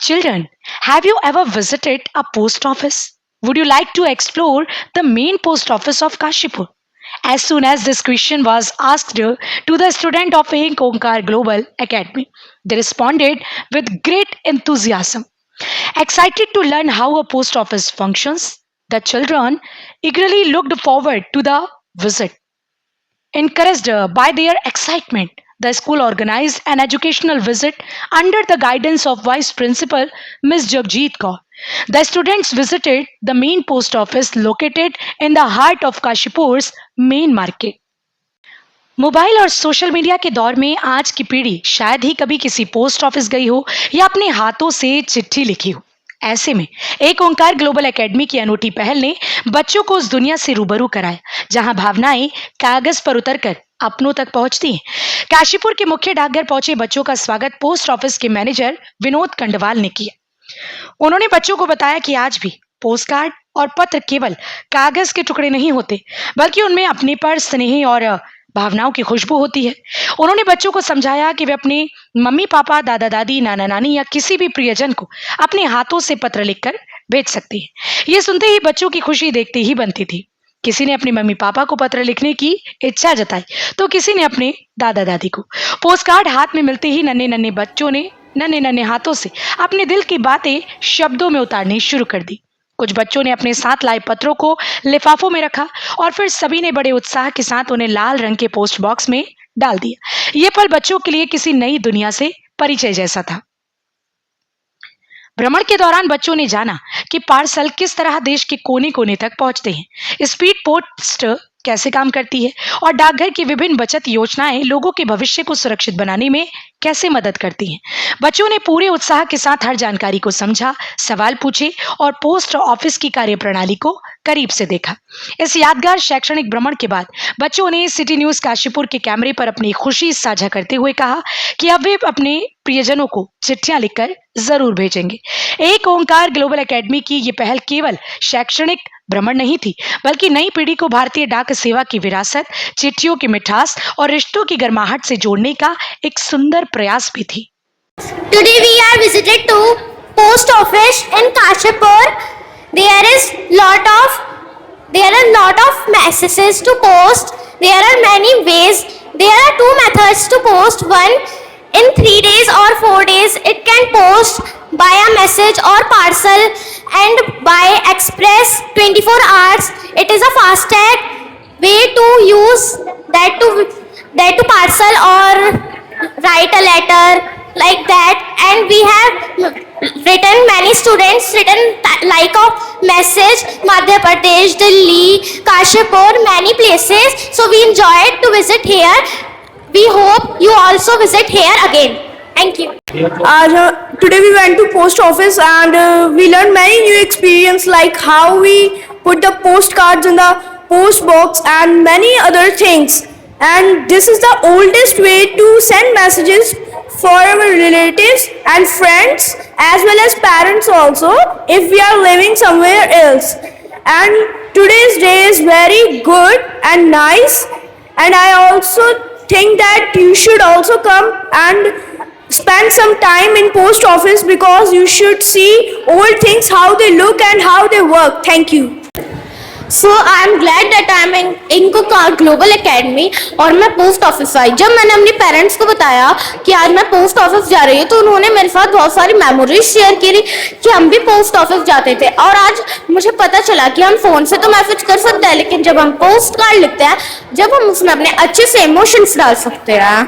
Children, have you ever visited a post office? Would you like to explore the main post office of Kashipur? As soon as this question was asked to the student of Ek Onkar Global Academy, they responded with great enthusiasm. Excited to learn how a post office functions, the children eagerly looked forward to the visit. Encouraged by their excitement, the school organized an educational visit under the guidance of Vice Principal Ms. Jagjeet Kaur. The students visited the main post office located in the heart of Kashipur's main market. Mobile और social media के दौर में आज की पीढ़ी शायद ही कभी किसी पोस्ट ऑफिस गई हो या अपने हाथों से चिट्ठी लिखी हो। ऐसे में एक ओंकार ग्लोबल एकेडमी की अनूठी पहल ने बच्चों को उस दुनिया से रूबरू कराया जहां भावनाएं कागज पर उतरकर अपनों तक पहुंचती हैं। काशीपुर के मुख्य डाकघर पहुंचे बच्चों का स्वागत पोस्ट ऑफिस के मैनेजर विनोद कंडवाल ने किया। उन्होंने बच्चों को बताया कि आज भी पोस्ट कार्ड और पत्र केवल कागज के टुकड़े नहीं होते, बल्कि उनमें अपने पर स्नेह और भावनाओं की खुशबू होती है। उन्होंने बच्चों को समझाया कि वे अपने मम्मी पापा, दादा दादी, नाना नानी या किसी भी प्रियजन को अपने हाथों से पत्र लिखकर भेज सकती है। ये सुनते ही बच्चों की खुशी देखते ही बनती थी। किसी ने अपने मम्मी पापा को पत्र लिखने की इच्छा जताई तो किसी ने अपने दादा दादी को। पोस्ट कार्ड हाथ में मिलते ही नन्हे नन्हे बच्चों ने नन्हे नन्हे हाथों से अपने दिल की बातें शब्दों में उतारनी शुरू कर दी। कुछ बच्चों ने अपने साथ लाए पत्रों को लिफाफों में रखा और फिर सभी ने बड़े उत्साह के साथ उन्हें लाल रंग के पोस्ट बॉक्स में डाल दिया। ये पल बच्चों के लिए किसी नई दुनिया से परिचय जैसा था। भ्रमण के दौरान बच्चों ने जाना कि पार्सल किस तरह देश के कोने कोने तक पहुंचते हैं, स्पीड पोस्ट कैसे काम करती है और डाकघर की विभिन्न बचत योजनाएं लोगों के भविष्य को सुरक्षित बनाने में कैसे मदद करती हैं। बच्चों ने पूरे उत्साह के साथ हर जानकारी को समझा, सवाल पूछे और पोस्ट ऑफिस की कार्यप्रणाली को करीब से देखा। इस यादगार शैक्षणिक भ्रमण के बाद बच्चों ने सिटी न्यूज काशीपुर के कैमरे पर अपनी खुशी साझा करते हुए कहा कि अब वे अपने प्रियजनों को चिट्ठियां लिखकर जरूर भेजेंगे। एक ओंकार ग्लोबल एकेडमी की ये पहल केवल शैक्षणिक भ्रमण नहीं थी, बल्कि नई पीढ़ी को भारतीय डाक सेवा की विरासत, चिट्ठियों की मिठास और रिश्तों की गर्माहट से जोड़ने का एक सुंदर प्रयास भी थी। Today we are visited to post office in Kashipur. There are lot of messages to post. There are many ways. There are two methods to post. One, in 3 days or 4 days, it can post by a message or parcel, and by express 24 hours. It is a fastest way to use that to parcel or write a letter like that. And we have written, many students written like a message Madhya Pradesh, Delhi, Kashipur, many places. So we enjoyed to visit here. We hope you also visit here again. Thank you. Today we went to post office and we learned many new experience, like how we put the postcards in the post box and many other things. And this is the oldest way to send messages for our relatives and friends as well as parents also if we are living somewhere else. And today's day is very good and nice, and I also think that you should also come and spend some time in post office because you should see old things, how they look and how they work. Thank you. So I am glad that I am in global academy और मैं post office आई। जब मैंने अपने parents को बताया कि आज मैं पोस्ट ऑफिस जा रही हूँ तो उन्होंने मेरे साथ बहुत सारी मेमोरीज शेयर की कि हम भी पोस्ट ऑफिस जाते थे। और आज मुझे पता चला कि हम फ़ोन से तो मैसेज कर सकते हैं, लेकिन जब हम पोस्ट कार्ड लिखते हैं, जब हम उसमें अपने अच्छे से इमोशंस डाल सकते हैं।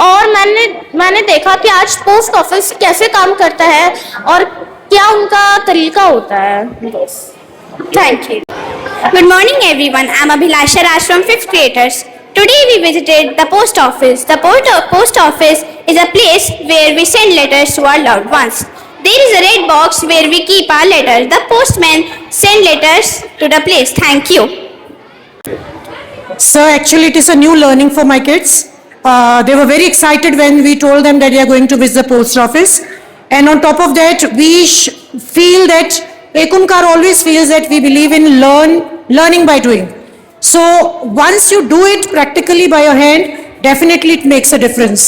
और मैंने देखा कि आज पोस्ट ऑफिस कैसे काम करता है और क्या उनका तरीका होता है। Thank you. Good morning everyone, I am Abhilasha Raj from 5th graders. Today we visited the post office. The post office is a place where we send letters to our loved ones. There is a red box where we keep our letters. The postman send letters to the place. Thank you. So actually it is a new learning for my kids. They were very excited when we told them that we are going to visit the post office. And on top of that, we feel that Ek Onkar always feels that we believe in learning by doing. So once you do it practically by your hand, definitely it makes a difference.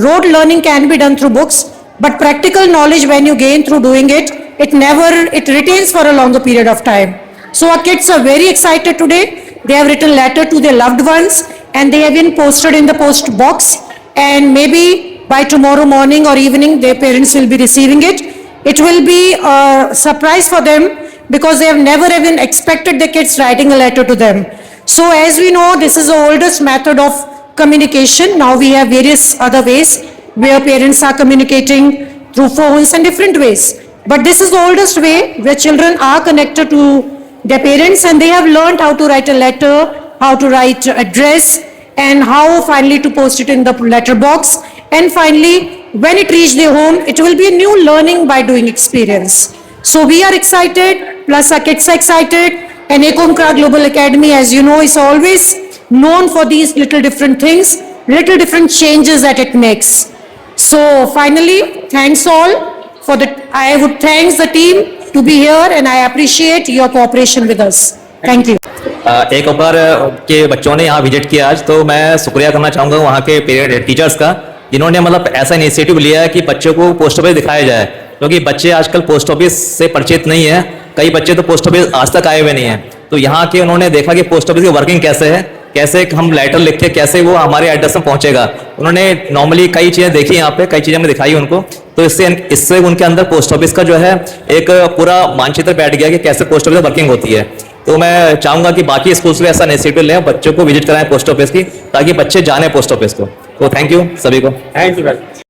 Rote learning can be done through books, but practical knowledge when you gain through doing it, it retains for a longer period of time. So our kids are very excited today. They have written letter to their loved ones and they have been posted in the post box, and maybe by tomorrow morning or evening their parents will be receiving it. It will be a surprise for them because they have never even expected the kids writing a letter to them. So as we know, this is the oldest method of communication. Now we have various other ways where parents are communicating through phones and different ways. But this is the oldest way where children are connected to their parents and they have learned how to write a letter, how to write address, and how finally to post it in the letter box. And finally, when it reaches their home, it will be a new learning by doing experience. So we are excited, plus our kids are excited, and Ek Onkar Global Academy, as you know, is always known for these little different things, little different changes that it makes. So finally, thanks all for I would thank the team to be here and I appreciate your cooperation with us. Thank you. एक ओंकार के बच्चों ने यहाँ visit किया आज, तो मैं शुक्रिया करना चाहूँगा वहाँ के पेरेंट टीचर्स का, जिन्होंने मतलब ऐसा इनिशिएटिव लिया है कि बच्चों को पोस्ट ऑफिस दिखाया जाए, क्योंकि बच्चे आजकल पोस्ट ऑफिस से परिचित नहीं है, कई बच्चे तो पोस्ट ऑफिस आज तक आए हुए नहीं हैं। तो यहाँ के उन्होंने देखा कि पोस्ट ऑफिस की वर्किंग कैसे है, कैसे हम लेटर लिख के कैसे वो हमारे एड्रेस में पहुंचेगा। उन्होंने नॉर्मली कई चीज़ें देखी यहाँ पे, कई चीज़ें हमने दिखाई उनको, तो इससे उनके अंदर पोस्ट ऑफिस का जो है एक पूरा मानचित्र बैठ गया कि कैसे पोस्ट ऑफिस वर्किंग होती है। तो मैं चाहूँगा कि बाकी स्कूल्स भी ऐसा इनिशिएटिव लें, बच्चों को विजिट कराएं पोस्ट ऑफिस की, ताकि बच्चे जाने पोस्ट ऑफिस को। तो थैंक यू सभी को। Thank you.